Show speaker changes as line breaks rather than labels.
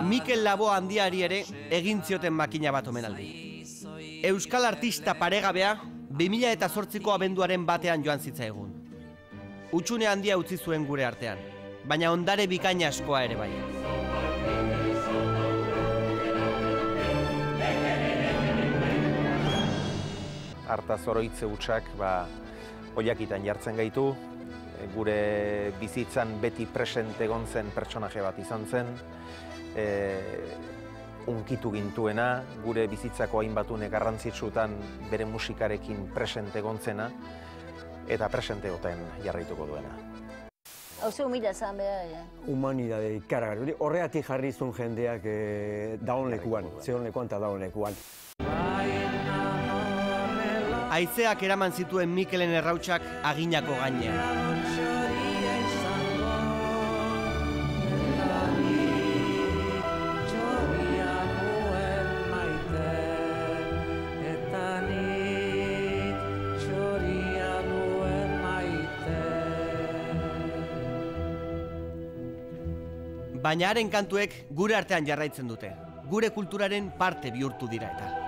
Mikel Laboa handiari ere egin zioten makina bat omenaldi. Euskal artista paregabea 2008ko abenduaren batean joan zitzaigun. Hutsune handia utzi zuen gure artean, baina ondare bikaina askoa ere bai.
Hartaz oroitze hutsak oiakitan jartzen gaitu, gure bizitzan beti presente egon zen pertsonaje bat izan zen, unkitu gintuena, gure bizitzako hainbatune garrantzitsuetan bere musikarekin presente egon zena, eta presente goten jarraituko duena.
Hauze humila zan behar,
Humanidade ikaragarri. Horregatik jarri zuen jendeak daun lekuan, zeon lekuan eta daun lekuan.
Haizeak eraman zituen Mikelen errautsak aginako gainean. Baina haren kantuek gure artean jarraitzen dute, gure kulturaren parte bihurtu dira eta.